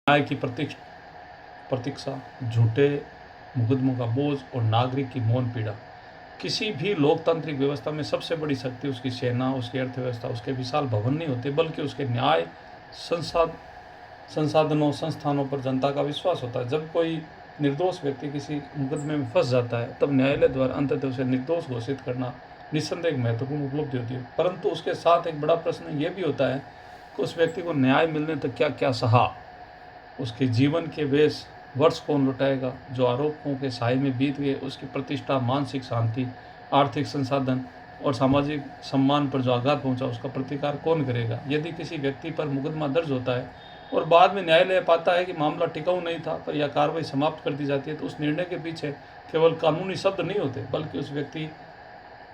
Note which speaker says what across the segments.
Speaker 1: न्याय की प्रतीक्षा, झूठे मुकदमों का बोझ और नागरिक की मौन पीड़ा। किसी भी लोकतांत्रिक व्यवस्था में सबसे बड़ी शक्ति उसकी सेना, उसकी अर्थव्यवस्था, उसके विशाल भवन नहीं होते, बल्कि उसके न्याय संसाधनों, संस्थानों पर जनता का विश्वास होता है। जब कोई निर्दोष व्यक्ति किसी मुकदमे में फंस जाता है, तब न्यायालय द्वारा अंततः उसे निर्दोष घोषित करना निस्संदेह एक महत्वपूर्ण उपलब्धि होती है। परंतु उसके साथ एक बड़ा प्रश्न यह भी होता है कि उस व्यक्ति को न्याय मिलने तक क्या क्या सहा, उसके जीवन के वेश वर्ष कौन लौटाएगा, जो आरोपों के साए में बीत गए, उसकी प्रतिष्ठा, मानसिक शांति, आर्थिक संसाधन और सामाजिक सम्मान पर जो आघात पहुंचा, उसका प्रतिकार कौन करेगा। यदि किसी व्यक्ति पर मुकदमा दर्ज होता है और बाद में न्यायालय पाता है कि मामला टिकाऊ नहीं था, पर यह कार्रवाई समाप्त कर दी जाती है, तो उस निर्णय के पीछे केवल कानूनी शब्द नहीं होते, बल्कि उस व्यक्ति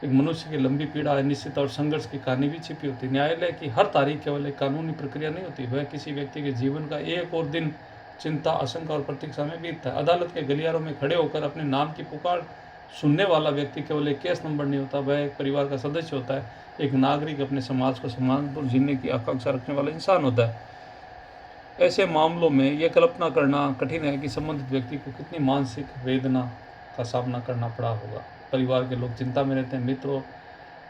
Speaker 1: एक मनुष्य की लंबी पीड़ा, अनिश्चितता और संघर्ष की कहानी भी छिपी होती है। न्यायालय की हर तारीख केवल एक कानूनी प्रक्रिया नहीं होती, वह किसी व्यक्ति के जीवन का एक और दिन चिंता, आशंका और प्रतीक्षा में बीतता है। अदालत के गलियारों में खड़े होकर अपने नाम की पुकार सुनने वाला व्यक्ति केवल एक केस नंबर नहीं होता, वह एक परिवार का सदस्य होता है, एक नागरिक, अपने समाज को सम्मानपूर्ण जीने की आकांक्षा रखने वाला इंसान होता है। ऐसे मामलों में यह कल्पना करना कठिन है कि संबंधित व्यक्ति को कितनी मानसिक वेदना का सामना करना पड़ा होगा। परिवार के लोग चिंता में रहते हैं, मित्रों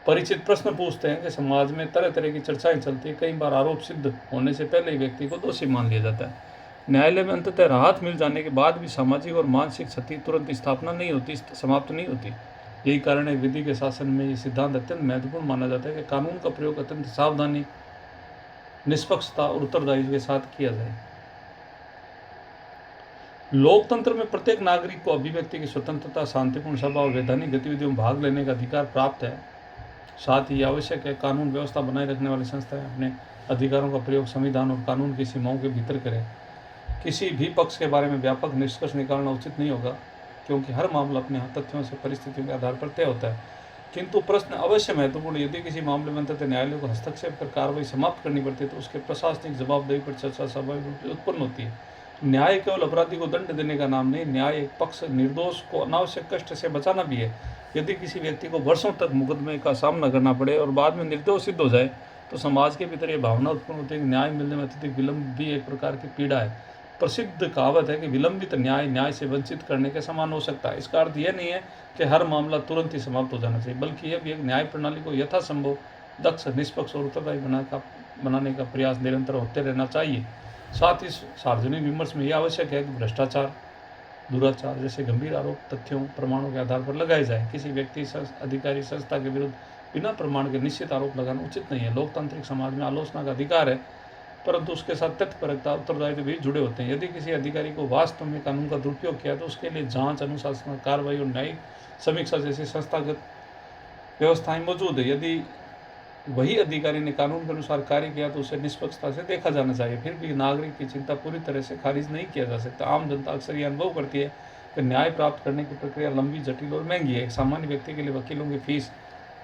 Speaker 1: परिचित प्रश्न पूछते हैं कि समाज में तरह तरह की चर्चाएं चलती है। कई बार आरोप सिद्ध होने से पहले ही व्यक्ति को दोषी मान लिया जाता है। न्यायालय में अंततः राहत मिल जाने के बाद भी सामाजिक और मानसिक क्षति तुरंत स्थापना नहीं होती, समाप्त नहीं होती। यही कारण है विधि के शासन में ये सिद्धांत अत्यंत महत्वपूर्ण माना जाता है कि कानून का प्रयोग अत्यंत सावधानी, निष्पक्षता और उत्तरदायित्व के साथ किया जाए। लोकतंत्र में प्रत्येक नागरिक को अभिव्यक्ति की स्वतंत्रता, शांतिपूर्ण सभा और वैधानिक गतिविधियों में भाग लेने का अधिकार प्राप्त है। साथ ही आवश्यक है कानून व्यवस्था बनाए रखने वाली संस्थाएं अपने अधिकारों का प्रयोग संविधान और कानून की सीमाओं के भीतर करें। किसी भी पक्ष के बारे में व्यापक निष्कर्ष निकालना उचित नहीं होगा, क्योंकि हर मामला अपने तथ्यों से, परिस्थितियों के आधार पर तय होता है। किंतु प्रश्न अवश्य महत्वपूर्ण, यदि किसी मामले में अंततः न्यायालय को हस्तक्षेप कर कार्रवाई समाप्त करनी पड़ती है, तो उसके प्रशासनिक जवाबदेही पर चर्चा स्वाभाविक रूप से उत्पन्न होती है। न्याय केवल अपराधी को दंड देने का नाम नहीं, न्याय एक पक्ष निर्दोष को अनावश्यक कष्ट से बचाना भी है। यदि किसी व्यक्ति को वर्षों तक मुकदमे का सामना करना पड़े और बाद में निर्दोष सिद्ध हो जाए, तो समाज के भीतर यह भावना उत्पन्न होती है कि न्याय मिलने में अत्यधिक विलंब भी एक प्रकार की पीड़ा है। प्रसिद्ध कहावत है कि विलंबित न्याय न्याय से वंचित करने के समान हो सकता है। इसका अर्थ यह नहीं है कि हर मामला तुरंत ही समाप्त हो जाना चाहिए, बल्कि यह भी एक न्याय प्रणाली को यथासंभव दक्ष, निष्पक्ष और उत्तरदायी बनाने का प्रयास निरंतर होते रहना चाहिए। साथ ही सार्वजनिक विमर्श में यह आवश्यक है कि भ्रष्टाचार, दुराचार जैसे गंभीर आरोप तथ्यों, प्रमाणों के आधार पर लगाए जाए। किसी व्यक्ति, अधिकारी, संस्था के विरुद्ध बिना प्रमाण के निश्चित आरोप लगाना उचित नहीं है। लोकतांत्रिक समाज में आलोचना का अधिकार है, परंतु उसके साथ तथ्यपरकता, उत्तरदायित्व भी जुड़े होते हैं। यदि किसी अधिकारी को वास्तव में कानून का दुरुपयोग किया, तो उसके लिए जांच, अनुशासन, कार्रवाई और न्यायिक समीक्षा जैसी संस्थागत व्यवस्थाएं मौजूद है। यदि वही अधिकारी ने कानून के अनुसार कार्य किया, तो उसे निष्पक्षता से देखा जाना चाहिए। फिर भी नागरिक की चिंता पूरी तरह से खारिज नहीं किया जा सकता। आम जनता अक्सर यह अनुभव करती है कि न्याय प्राप्त करने की प्रक्रिया लंबी, जटिल और महंगी है। एक सामान्य व्यक्ति के लिए वकीलों की फीस,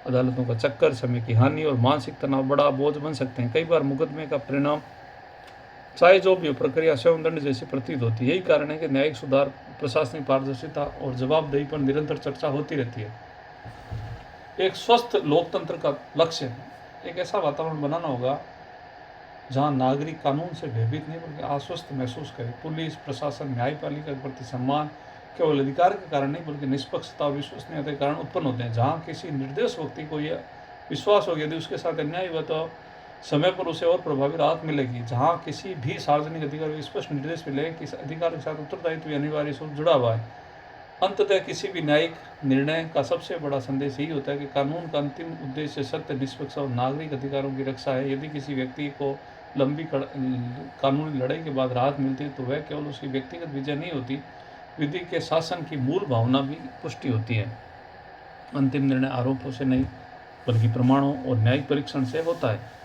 Speaker 1: अदालतों का चक्कर, समय की हानि और मानसिक तनाव बड़ा बोझ बन सकते हैं। कई बार मुकदमे का परिणाम चाहे जो भी हो, प्रक्रिया स्वयं दंड जैसी प्रतीत होती है। यही कारण है कि न्यायिक सुधार, प्रशासनिक पारदर्शिता और जवाबदेही पर निरंतर चर्चा होती रहती है। एक स्वस्थ लोकतंत्र का लक्ष्य एक ऐसा वातावरण बनाना होगा जहां नागरिक कानून से भयभीत नहीं बल्कि आश्वस्त महसूस करे। पुलिस, प्रशासन, न्यायपालिका के प्रति सम्मान केवल अधिकार के कारण नहीं, बल्कि निष्पक्षता और विश्वसनीयता के कारण उत्पन्न होते हैं। जहाँ किसी निर्दोष व्यक्ति को यह विश्वास हो, यदि उसके साथ अन्याय हुआ तो समय पर उसे और प्रभावी राहत मिलेगी। जहाँ किसी भी सार्वजनिक अधिकारी को स्पष्ट निर्देश मिले कि इस अधिकार के साथ उत्तरदायित्व भी अनिवार्य रूप जुड़ा हुआ है। अंततः किसी भी न्यायिक निर्णय का सबसे बड़ा संदेश यही होता है कि कानून का अंतिम उद्देश्य सत्य, निष्पक्ष और नागरिक अधिकारों की रक्षा है। यदि किसी व्यक्ति को लंबी कानूनी लड़ाई के बाद राहत मिलती है, तो वह केवल उसकी व्यक्तिगत विजय नहीं होती, विधि के शासन की मूल भावना भी पुष्टि होती है। अंतिम निर्णय आरोपों से नहीं, बल्कि प्रमाणों और न्यायिक परीक्षण से होता है।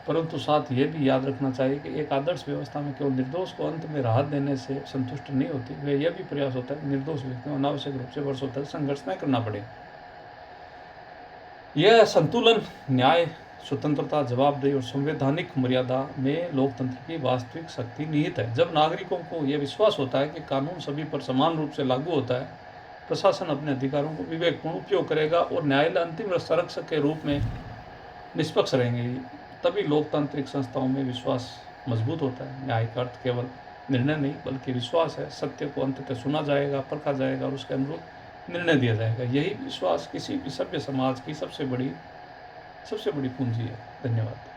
Speaker 1: परंतु साथ ये भी याद रखना चाहिए कि एक आदर्श व्यवस्था में केवल निर्दोष को अंत में राहत देने से संतुष्ट नहीं होती, वह यह भी प्रयास होता है कि निर्दोष व्यक्ति को अनावश्यक रूप से वर्षों तक संघर्ष न करना पड़े। यह संतुलन न्याय, स्वतंत्रता, जवाबदेही और संवैधानिक मर्यादा में लोकतंत्र की वास्तविक शक्ति निहित है। जब नागरिकों को यह विश्वास होता है कि कानून सभी पर समान रूप से लागू होता है, प्रशासन अपने अधिकारों को विवेकपूर्ण उपयोग करेगा और न्यायालय अंतिम संरक्षक के रूप में निष्पक्ष रहेंगे, तभी लोकतांत्रिक संस्थाओं में विश्वास मजबूत होता है। न्याय का अर्थ केवल निर्णय नहीं बल्कि विश्वास है। सत्य को अंततः सुना जाएगा, परखा जाएगा और उसके अनुरूप निर्णय दिया जाएगा। यही विश्वास किसी भी सभ्य समाज की सबसे बड़ी पूंजी है। धन्यवाद।